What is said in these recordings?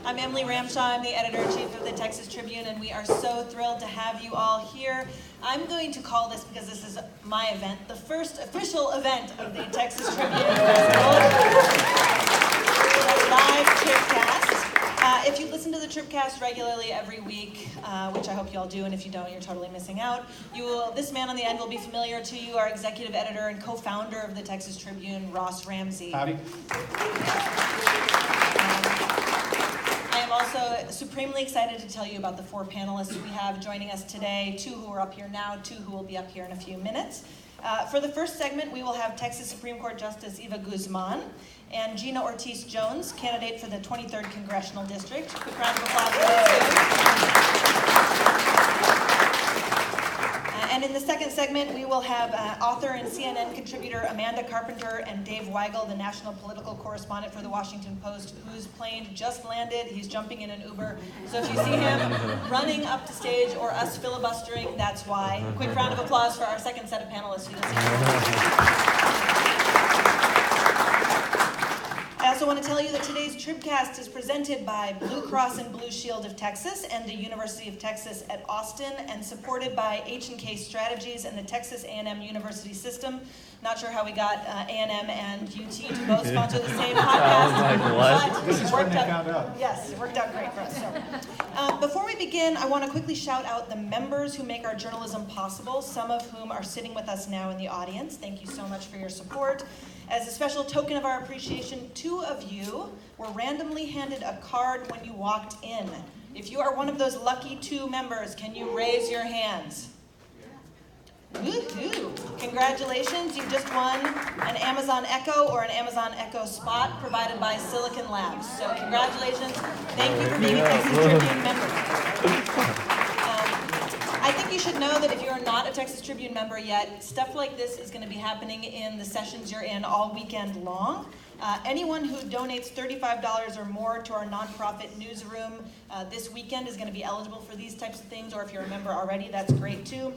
I'm Emily Ramshaw. I'm the editor-in-chief of the Texas Tribune, and we are so thrilled to have you all here. I'm going to call this, because this is my event, the first official event of the Texas Tribune Festival, a live TribCast. If you listen to the TribCast regularly every week, which I hope you all do, and if you don't, you're totally missing out, this man on the end will be familiar to you, our executive editor and co-founder of the Texas Tribune, Ross Ramsey. Howdy. I am also supremely excited to tell you about the four panelists we have joining us today, two who are up here now, two who will be up here in a few minutes. For the first segment, we will have Texas Supreme Court Justice Eva Guzman and Gina Ortiz Jones, candidate for the 23rd Congressional District. Quick round of applause for those two. And in the second segment, we will have author and CNN contributor Amanda Carpenter and Dave Weigel, the national political correspondent for the Washington Post, whose plane just landed. He's jumping in an Uber. So if you see him running up to stage or us filibustering, that's why. Quick round of applause for our second set of panelists. I also want to tell you that today's TribCast is presented by Blue Cross and Blue Shield of Texas and the University of Texas at Austin, and supported by H&K Strategies and the Texas A&M University System. Not sure how we got A&M and UT to both sponsor the same podcast. What? This is when they found out. Yes, it worked out great for us. So, before we begin, I want to quickly shout out the members who make our journalism possible, some of whom are sitting with us now in the audience. Thank you so much for your support. As a special token of our appreciation, two of you were randomly handed a card when you walked in. If you are one of those lucky two members, can you raise your hands? Woohoo! Congratulations, you just won an Amazon Echo or an Amazon Echo Spot provided by Silicon Labs. So congratulations. Thank you for being a Texas Tribune member. I think you should know that if you're not a Texas Tribune member yet, stuff like this is going to be happening in the sessions you're in all weekend long. Anyone who donates $35 or more to our nonprofit newsroom this weekend is going to be eligible for these types of things, or if you're a member already, that's great too.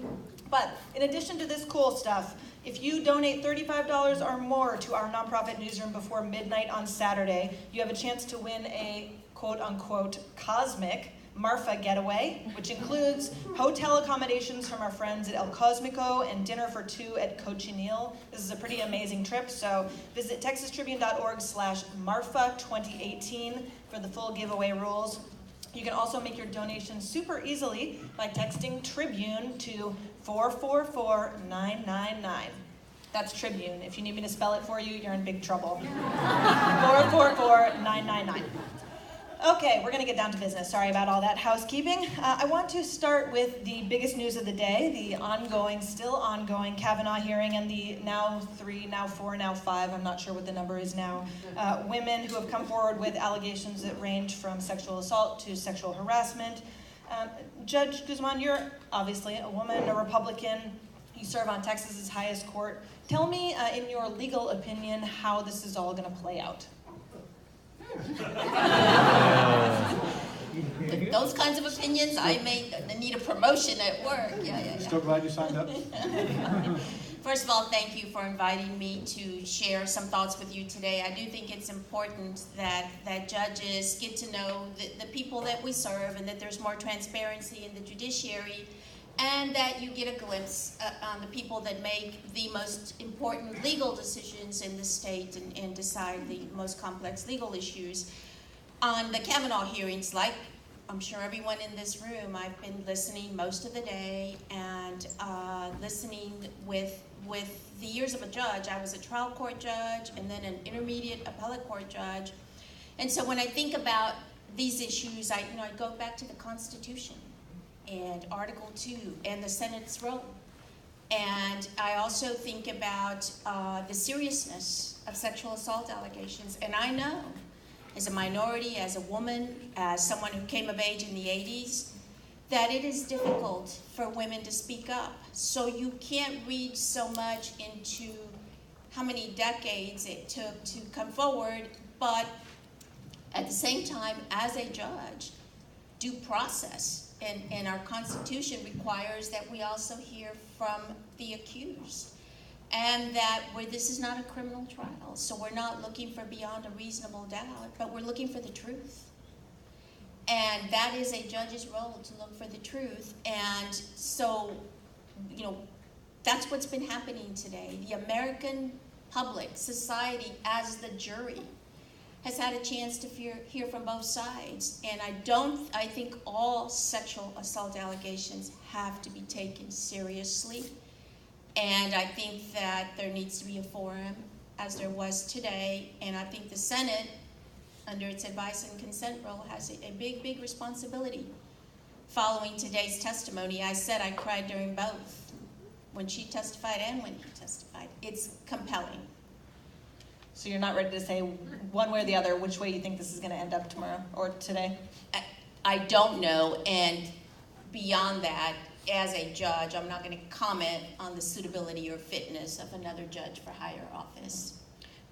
But in addition to this cool stuff, if you donate $35 or more to our nonprofit newsroom before midnight on Saturday, you have a chance to win a quote-unquote cosmic Marfa getaway, which includes hotel accommodations from our friends at El Cosmico and dinner for two at Cochineal. This is a pretty amazing trip, so visit texastribune.org/Marfa2018 for the full giveaway rules. You can also make your donation super easily by texting Tribune to 444-999. That's Tribune. If you need me to spell it for you, you're in big trouble. 444-999. Okay, we're going to get down to business. Sorry about all that housekeeping. I want to start with the biggest news of the day, the still ongoing Kavanaugh hearing, and the now 3, now 4, now 5, I'm not sure what the number is now, women who have come forward with allegations that range from sexual assault to sexual harassment. Judge Guzman, you're obviously a woman, a Republican. You serve on Texas's highest court. Tell me, in your legal opinion, how this is all going to play out. Those kinds of opinions, I may need a promotion at work. Yeah. Still glad you signed up? First of all, thank you for inviting me to share some thoughts with you today. I do think it's important that judges get to know the people that we serve, and that there's more transparency in the judiciary, and that you get a glimpse on the people that make the most important legal decisions in the state and decide the most complex legal issues. On the Kavanaugh hearings, like I'm sure everyone in this room, I've been listening most of the day and listening with the years of a judge. I was a trial court judge and then an intermediate appellate court judge. And so when I think about these issues, I go back to the Constitution and Article 2 and the Senate's role. And I also think about the seriousness of sexual assault allegations. And I know, as a minority, as a woman, as someone who came of age in the 80s, that it is difficult for women to speak up. So you can't read so much into how many decades it took to come forward, but at the same time, as a judge, due process and our Constitution requires that we also hear from the accused. And that this is not a criminal trial, so we're not looking for beyond a reasonable doubt, but we're looking for the truth. And that is a judge's role, to look for the truth. And so, that's what's been happening today. The American public, society as the jury, has had a chance to hear from both sides. And I think all sexual assault allegations have to be taken seriously. And I think that there needs to be a forum, as there was today. And I think the Senate, under its advice and consent role, has a big, big responsibility. Following today's testimony, I said I cried during both, when she testified and when he testified. It's compelling. So you're not ready to say one way or the other which way you think this is going to end up tomorrow or today? I don't know, and beyond that, as a judge, I'm not going to comment on the suitability or fitness of another judge for higher office.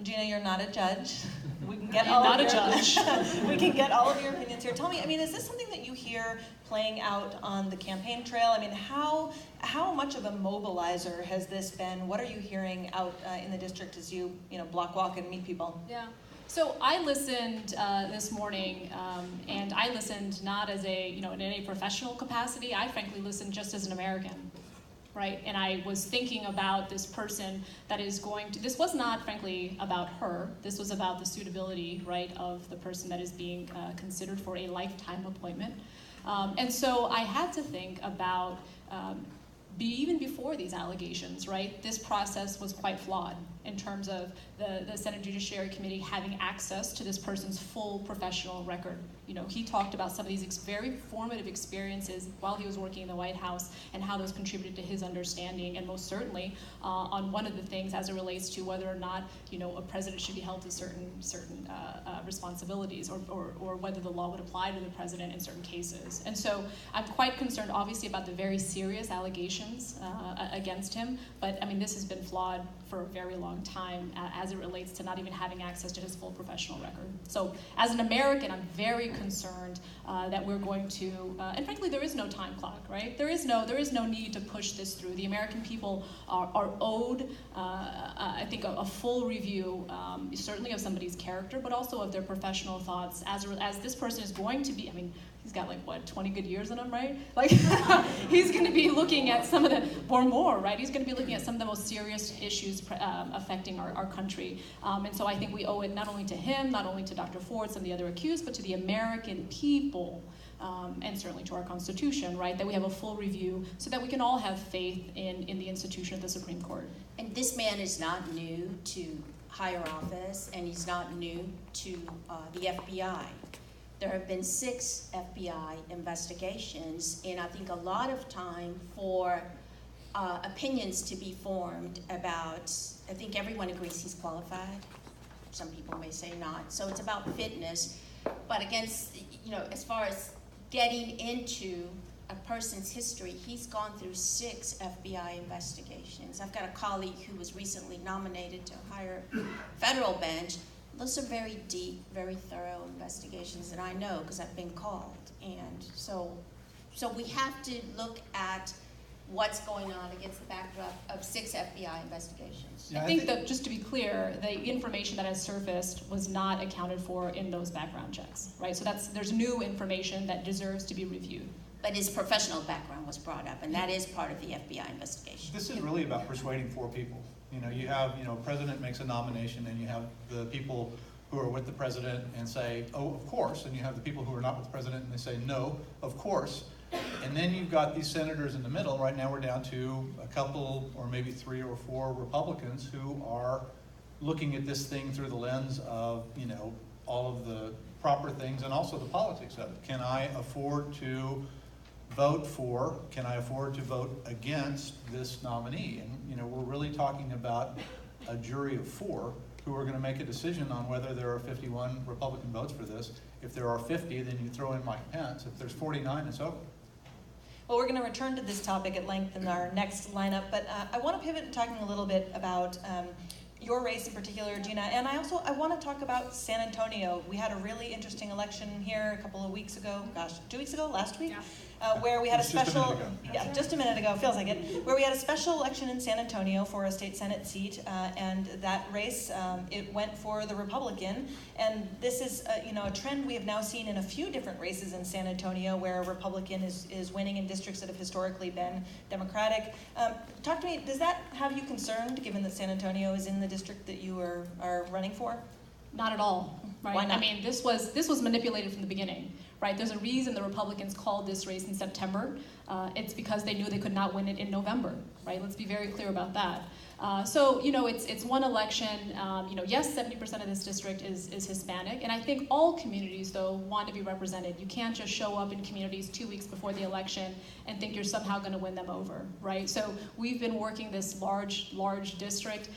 Gina, you're not a judge. We can get we can get all of your opinions here. Tell me, is this something that you hear playing out on the campaign trail? How much of a mobilizer has this been? What are you hearing out in the district as you block walk and meet people? Yeah. So I listened this morning, and I listened not as in any professional capacity. I frankly listened just as an American. Right? And I was thinking about this person that is this was not, frankly, about her. This was about the suitability, right, of the person that is being considered for a lifetime appointment. And so I had to think about, even before these allegations, right, this process was quite flawed in terms of the Senate Judiciary Committee having access to this person's full professional record. He talked about some of these very formative experiences while he was working in the White House and how those contributed to his understanding, and most certainly on one of the things as it relates to whether or not a president should be held to certain responsibilities, or whether the law would apply to the president in certain cases. And so I'm quite concerned, obviously, about the very serious allegations against him. But this has been flawed for a very long time as it relates to not even having access to his full professional record. So as an American, I'm very concerned that we're going to, and frankly, there is no time clock, right? There is no need to push this through. The American people are owed, I think, a full review, certainly of somebody's character, but also of their professional thoughts as this person is going to be, he's got 20 good years in him, right? He's going to be looking at some of the, or more, right? He's going to be looking at some of the most serious issues affecting our country. And so I think we owe it not only to him, not only to Dr. Ford, some of the other accused, but to the American people, and certainly to our Constitution, right? That we have a full review so that we can all have faith in the institution of the Supreme Court. And this man is not new to higher office, and he's not new to the FBI. There have been 6 FBI investigations, and I think a lot of time for opinions to be formed about, I think everyone agrees he's qualified. Some people may say not. So it's about fitness. But against, as far as getting into a person's history, he's gone through 6 FBI investigations. I've got a colleague who was recently nominated to a higher federal bench. Those are very deep, very thorough investigations that I know because I've been called. And so we have to look at what's going on against the backdrop of 6 FBI investigations. I think that, just to be clear, the information that has surfaced was not accounted for in those background checks, right? So there's new information that deserves to be reviewed. But his professional background was brought up, and that is part of the FBI investigation. This is really about persuading 4 people. You have, president makes a nomination, and you have the people who are with the president and say, oh, of course, and you have the people who are not with the president and they say, no, of course. And then you've got these senators in the middle. Right now we're down to a couple or maybe 3 or 4 Republicans who are looking at this thing through the lens of, all of the proper things and also the politics of it. Can I afford to vote for, can I afford to vote against this nominee? And, we're really talking about a jury of 4 who are going to make a decision on whether there are 51 Republican votes for this. If there are 50, then you throw in Mike Pence. If there's 49, it's over. Well, we're going to return to this topic at length in our next lineup, but I want to pivot to talking a little bit about your race in particular, Gina, and I want to talk about San Antonio. We had a really interesting election here a couple of weeks ago, 2 weeks ago, last week? where we had a Just a minute special, ago. yeah, just a minute ago, feels like it, where we had a special election in San Antonio for a state Senate seat, and that race, it went for the Republican, and this is, a trend we have now seen in a few different races in San Antonio where a Republican is winning in districts that have historically been Democratic. Talk to me, does that have you concerned, given that San Antonio is in the district that you are running for? Not at all, right? Why not? I mean, this was manipulated from the beginning, right? There's a reason the Republicans called this race in September. It's because they knew they could not win it in November, right? Let's be very clear about that. So, it's one election. Yes, 70% of this district is Hispanic, and I think all communities, though, want to be represented. You can't just show up in communities 2 weeks before the election and think you're somehow going to win them over, right? So we've been working this large district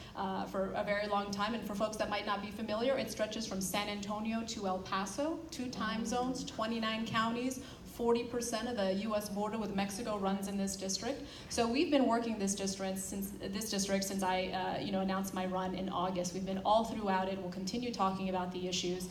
for a very long time, and for folks that might not be familiar, it stretches from San Antonio to El Paso, 2 time zones, 29 counties. 40% of the U.S. border with Mexico runs in this district. So we've been working this district since I announced my run in August. We've been all throughout it. We'll continue talking about the issues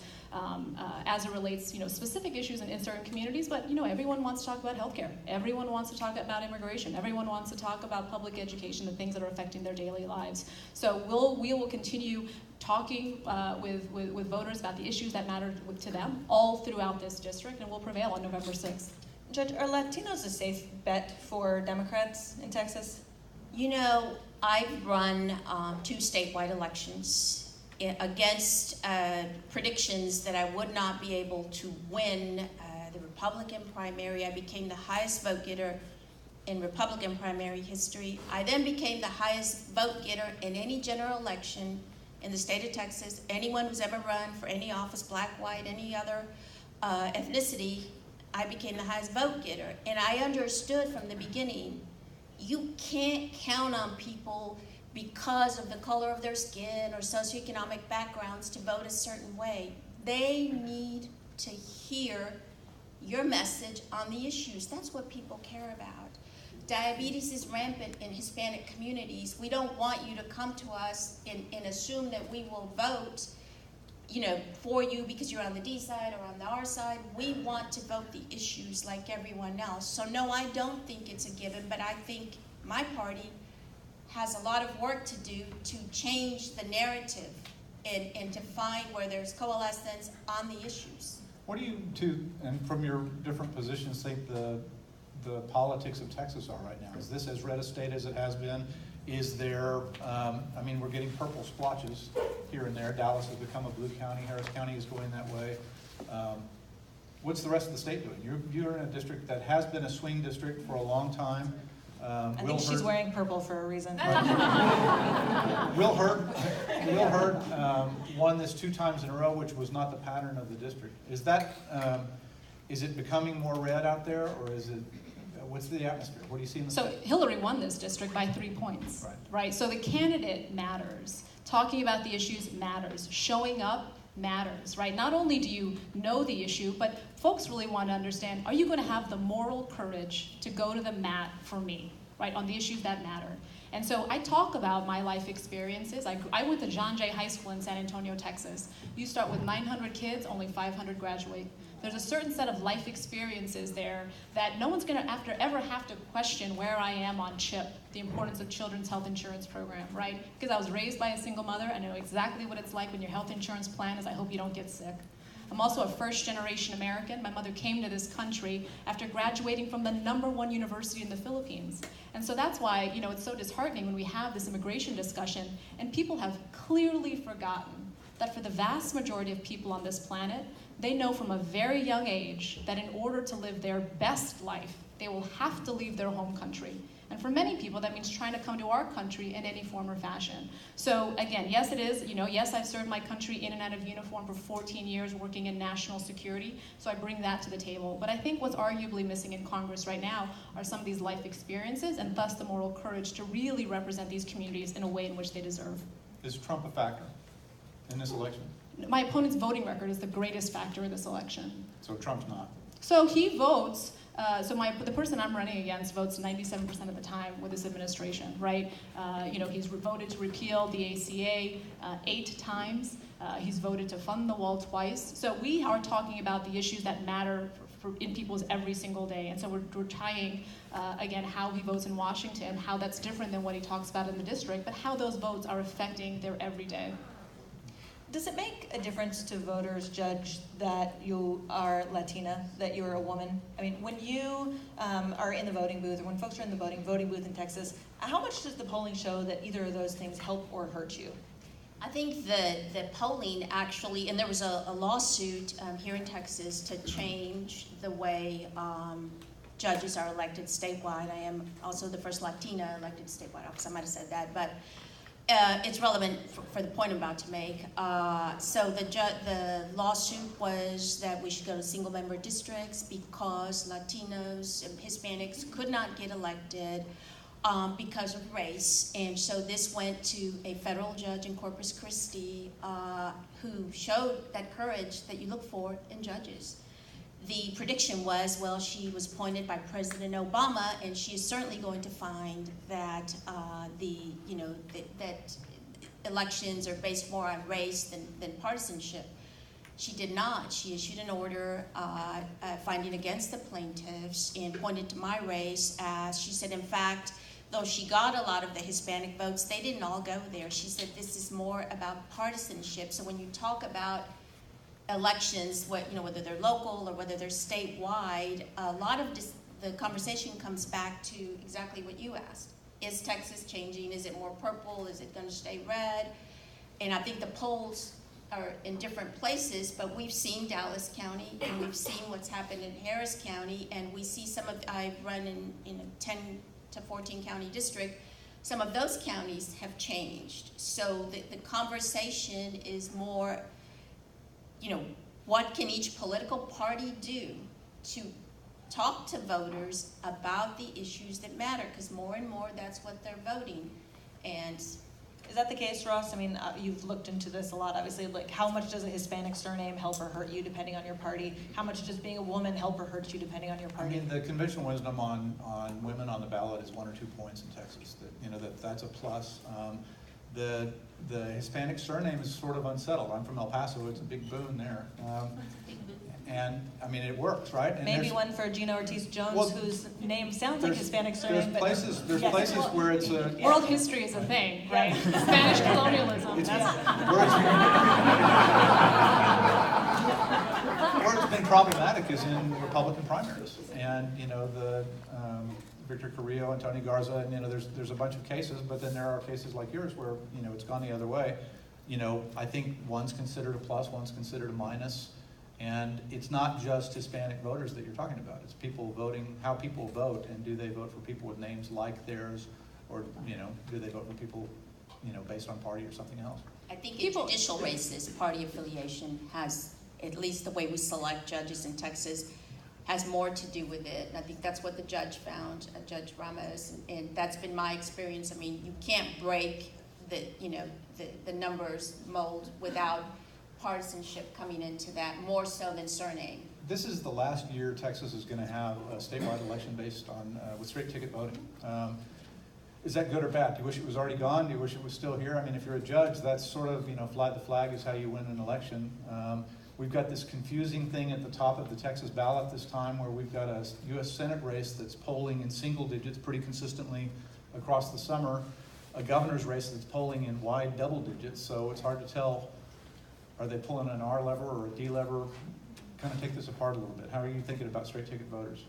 as it relates, specific issues in certain communities. But everyone wants to talk about healthcare. Everyone wants to talk about immigration. Everyone wants to talk about public education, the things that are affecting their daily lives. So we will continue talking with voters about the issues that matter to them all throughout this district, and we'll prevail on November 6th. Judge, are Latinos a safe bet for Democrats in Texas? I've run 2 statewide elections against predictions that I would not be able to win the Republican primary. I became the highest vote getter in Republican primary history. I then became the highest vote getter in any general election in the state of Texas. Anyone who's ever run for any office, black, white, any other ethnicity, I became the highest vote getter. And I understood from the beginning, you can't count on people because of the color of their skin or socioeconomic backgrounds to vote a certain way. They need to hear your message on the issues. That's what people care about. Diabetes is rampant in Hispanic communities. We don't want you to come to us and assume that we will vote, for you because you're on the D side or on the R side. We want to vote the issues like everyone else. So no, I don't think it's a given, but I think my party has a lot of work to do to change the narrative and to find where there's coalescence on the issues. What do you and from your different positions, think the politics of Texas are right now? Is this as red a state as it has been? Is there, we're getting purple splotches here and there. Dallas has become a blue county. Harris County is going that way. What's the rest of the state doing? You're in a district that has been a swing district for a long time. I think she's wearing purple for a reason. Will Hurd won this 2 times in a row, which was not the pattern of the district. Is it becoming more red out there, or is it? What's the atmosphere? What do you see in the state? Hillary won this district by 3 points, right? So the candidate matters. Talking about the issues matters. Showing up matters, right? Not only do you know the issue, but folks really want to understand, are you going to have the moral courage to go to the mat for me, right, on the issues that matter? And so I talk about my life experiences. I went to John Jay High School in San Antonio, Texas. You start with 900 kids, only 500 graduate. There's a certain set of life experiences there that no one's going to ever have to question where I am on CHIP, the importance of Children's Health Insurance Program, right? Because I was raised by a single mother. I know exactly what it's like when your health insurance plan is, I hope you don't get sick. I'm also a first-generation American. My mother came to this country after graduating from the #1 university in the Philippines. And so that's why, it's so disheartening when we have this immigration discussion, and people have clearly forgotten that for the vast majority of people on this planet, they know from a very young age that in order to live their best life, they will have to leave their home country. And for many people, that means trying to come to our country in any form or fashion. So again, yes, it is. Yes, I've served my country in and out of uniform for 14 years working in national security. So I bring that to the table. But I think what's arguably missing in Congress right now are some of these life experiences and thus the moral courage to really represent these communities in a way in which they deserve. Is Trump a factor in this election? My opponent's voting record is the greatest factor in this election. So Trump's not? So he votes. The person I'm running against votes 97% of the time with this administration, right? He's voted to repeal the ACA 8 times. He's voted to fund the wall twice. So we are talking about the issues that matter in people's every single day. And so we're trying, again, how he votes in Washington, how that's different than what he talks about in the district, but how those votes are affecting their everyday. Does it make a difference to voters, Judge, that you are Latina, that you're a woman? I mean, when you are in the voting booth, or when folks are in the voting booth in Texas, how much does the polling show that either of those things help or hurt you? I think the polling actually, and there was a lawsuit here in Texas to change the way judges are elected statewide. I am also the first Latina elected statewide office. I might have said that, but it's relevant for the point I'm about to make. So the lawsuit was that we should go to single-member districts because Latinos and Hispanics could not get elected because of race. And so this went to a federal judge in Corpus Christi who showed that courage that you look for in judges. The prediction was, well, she was appointed by President Obama, and she is certainly going to find that that elections are based more on race than partisanship. She did not. She issued an order finding against the plaintiffs and pointed to my race as, she said, in fact, though she got a lot of the Hispanic votes, they didn't all go there. She said this is more about partisanship. So when you talk about elections, whether they're local or whether they're statewide, a lot of the conversation comes back to exactly what you asked. Is Texas changing? Is it more purple? Is it going to stay red? And I think the polls are in different places, but we've seen Dallas County, and we've seen what's happened in Harris County, and we see I run in a 10 to 14 county district. Some of those counties have changed. So the conversation is more, what can each political party do to talk to voters about the issues that matter? Because more and more, that's what they're voting. And is that the case, Ross? I mean, you've looked into this a lot, obviously. Like, how much does a Hispanic surname help or hurt you, depending on your party? How much does being a woman help or hurt you, depending on your party? I mean, the conventional wisdom on women on the ballot is 1 or 2 points in Texas. That's a plus. The Hispanic surname is sort of unsettled. I'm from El Paso. It's a big boon there. And, I mean, it works, right? And maybe one for Gina Ortiz Jones, well, whose name sounds like Hispanic surname. There's yes. places where it's a... World history is a thing, right? Spanish colonialism. Where it's been problematic is in Republican primaries. And, Victor Carrillo and Tony Garza, and, there's a bunch of cases, but then there are cases like yours where, it's gone the other way. I think one's considered a plus, one's considered a minus. And it's not just Hispanic voters that you're talking about. It's people voting, how people vote, and do they vote for people with names like theirs, or do they vote for people, based on party or something else? I think in judicial races, party affiliation has, at least the way we select judges in Texas, has more to do with it. And I think that's what the judge found, Judge Ramos, and that's been my experience. I mean, you can't break the numbers mold without partisanship coming into that, more so than surname. This is the last year Texas is going to have a statewide election based on with straight ticket voting. Is that good or bad? Do you wish it was already gone? Do you wish it was still here? I mean, if you're a judge, that's sort of, fly the flag is how you win an election. We've got this confusing thing at the top of the Texas ballot this time where we've got a U.S. Senate race that's polling in single digits pretty consistently across the summer, a governor's race that's polling in wide double digits, so it's hard to tell. Are they pulling an R lever or a D lever? Kind of take this apart a little bit. How are you thinking about straight ticket voters?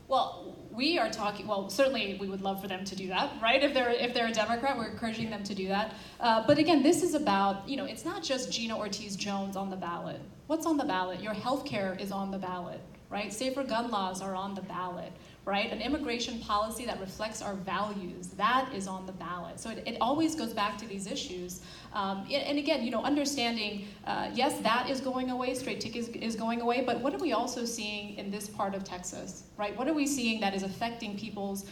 Well, we are talking, certainly we would love for them to do that, right? If they're a Democrat, we're encouraging them to do that. But again, this is about, it's not just Gina Ortiz Jones on the ballot. What's on the ballot? Your health care is on the ballot, right? Safer gun laws are on the ballot, right? An immigration policy that reflects our values, that is on the ballot. So it always goes back to these issues. And again, understanding, yes, that is going away, straight ticket is going away, but what are we also seeing in this part of Texas, right? What are we seeing that is affecting people's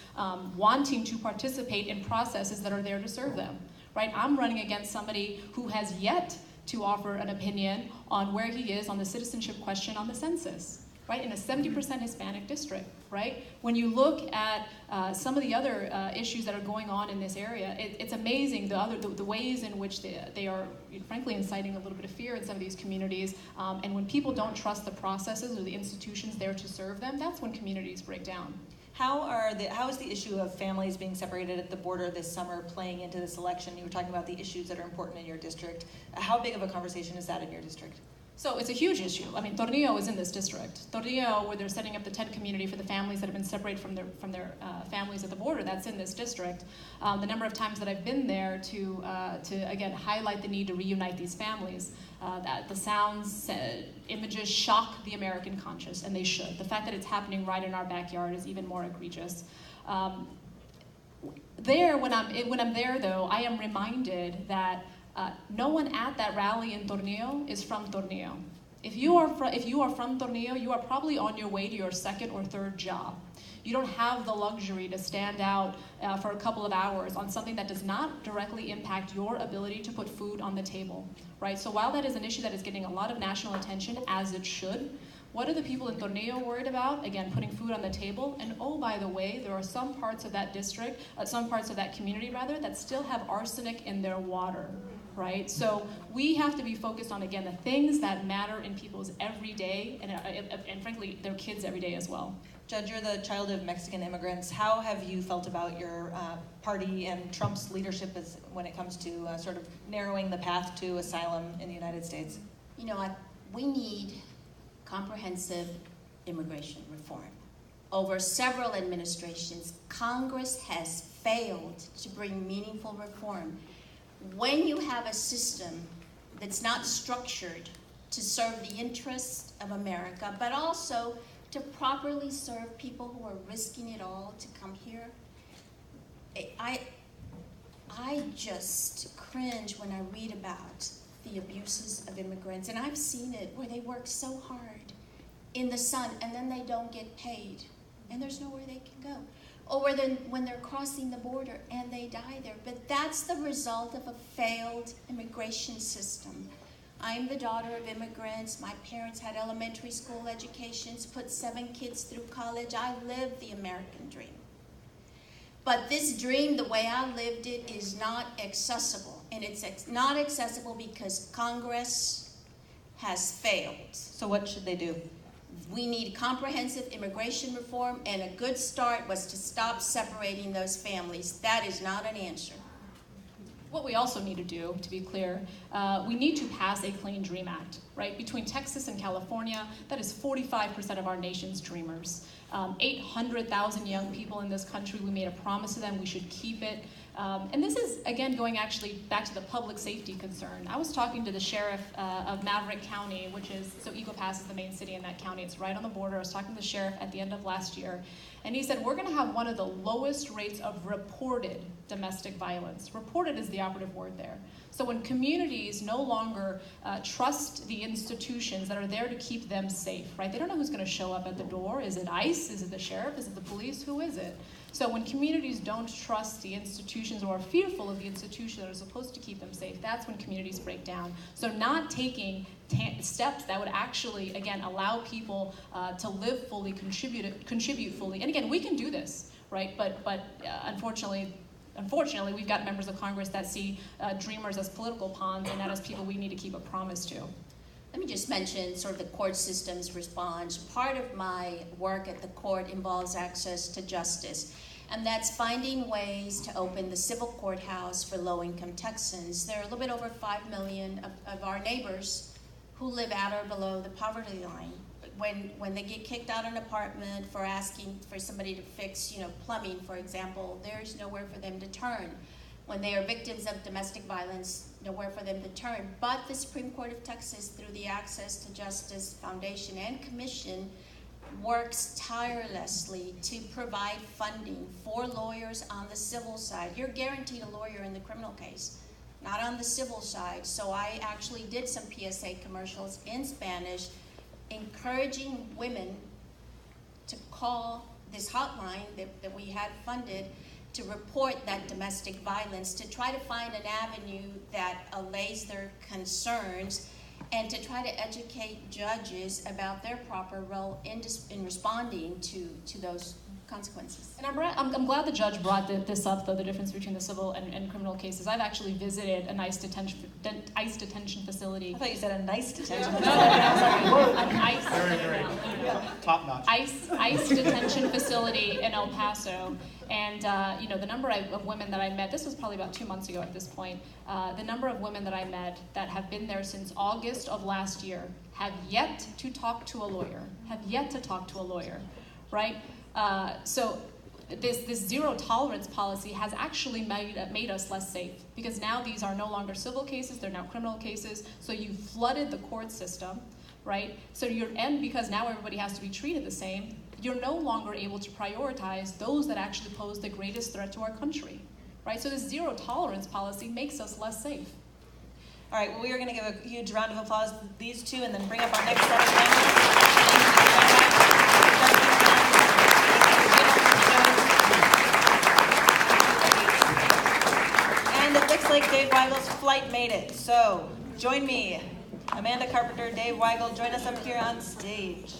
wanting to participate in processes that are there to serve them, right? I'm running against somebody who has yet to offer an opinion on where he is on the citizenship question on the census. right, in a 70% Hispanic district, right? When you look at some of the other issues that are going on in this area, it's amazing the ways in which they are, frankly, inciting a little bit of fear in some of these communities. And when people don't trust the processes or the institutions there to serve them, that's when communities break down. How is the issue of families being separated at the border this summer playing into this election? You were talking about the issues that are important in your district. How big of a conversation is that in your district? So it's a huge issue. I mean, Tornillo is in this district. Tornillo, where they're setting up the tent community for the families that have been separated from their families at the border, that's in this district. The number of times that I've been there to again highlight the need to reunite these families, that the sounds, images shock the American conscience, and they should. The fact that it's happening right in our backyard is even more egregious. When I'm there, though, I am reminded that no one at that rally in Tornillo is from Tornillo. If you are from Tornillo, you are probably on your way to your second or third job. You don't have the luxury to stand out for a couple of hours on something that does not directly impact your ability to put food on the table, right? So while that is an issue that is getting a lot of national attention, as it should, what are the people in Tornillo worried about? Again, putting food on the table. And oh, by the way, there are some parts of that district, some parts of that community rather, that still have arsenic in their water, right? So we have to be focused on, again, the things that matter in people's everyday, and frankly, their kids' everyday as well. Judge, you're the child of Mexican immigrants. How have you felt about your party and Trump's leadership when it comes to sort of narrowing the path to asylum in the United States? You know, we need comprehensive immigration reform. Over several administrations, Congress has failed to bring meaningful reform. When you have a system that's not structured to serve the interests of America, but also to properly serve people who are risking it all to come here, I just cringe when I read about the abuses of immigrants. And I've seen it where they work so hard in the sun and then they don't get paid and there's nowhere they can go. Or when they're crossing the border and they die there. But that's the result of a failed immigration system. I'm the daughter of immigrants. My parents had elementary school educations, put 7 kids through college. I lived the American dream. But this dream, the way I lived it, is not accessible. And it's not accessible because Congress has failed. So what should they do? We need comprehensive immigration reform, and a good start was to stop separating those families. That is not an answer. What we also need to do, to be clear, we need to pass a Clean Dream Act, right? Between Texas and California, that is 45% of our nation's dreamers. 800,000 young people in this country, we made a promise to them, we should keep it. And this is, again, going actually back to the public safety concern. I was talking to the sheriff of Maverick County, which is, so Eagle Pass is the main city in that county. It's right on the border. I was talking to the sheriff at the end of last year. And he said, we're going to have one of the lowest rates of reported domestic violence. Reported is the operative word there. So when communities no longer trust the institutions that are there to keep them safe, right? They don't know who's going to show up at the door. Is it ICE? Is it the sheriff? Is it the police? Who is it? So when communities don't trust the institutions or are fearful of the institutions that are supposed to keep them safe, that's when communities break down. So not taking steps that would actually, again, allow people to live fully, contribute fully. And again, we can do this, right? But unfortunately, we've got members of Congress that see dreamers as political pawns and not as people we need to keep a promise to. Let me just mention sort of the court system's response. Part of my work at the court involves access to justice, and that's finding ways to open the civil courthouse for low-income Texans. There are a little bit over 5 million of our neighbors who live at or below the poverty line. When they get kicked out of an apartment for asking for somebody to fix, plumbing, for example, there's nowhere for them to turn. When they are victims of domestic violence, nowhere for them to turn. But the Supreme Court of Texas, through the Access to Justice Foundation and Commission, works tirelessly to provide funding for lawyers on the civil side. You're guaranteed a lawyer in the criminal case, not on the civil side. So I actually did some PSA commercials in Spanish encouraging women to call this hotline that we had funded to report that domestic violence, to try to find an avenue that allays their concerns and to try to educate judges about their proper role in responding to those consequences. And I'm glad the judge brought this up, though, the difference between the civil and criminal cases. I've actually visited an ICE detention facility. I thought you said a nice detention. No, an ICE, Top notch. ICE detention facility in El Paso. And the number of women that I met, this was probably about 2 months ago at this point, the number of women that I met that have been there since August of last year have yet to talk to a lawyer, right? So this zero tolerance policy has actually made us less safe, because now these are no longer civil cases, they're now criminal cases. So you flooded the court system, right? So because now everybody has to be treated the same, you're no longer able to prioritize those that actually pose the greatest threat to our country, right? So this zero tolerance policy makes us less safe. All right, well, we are going to give a huge round of applause to these two and then bring up our next set of members. And it looks like Dave Weigel's flight made it. So join me, Amanda Carpenter, Dave Weigel, join us up here on stage.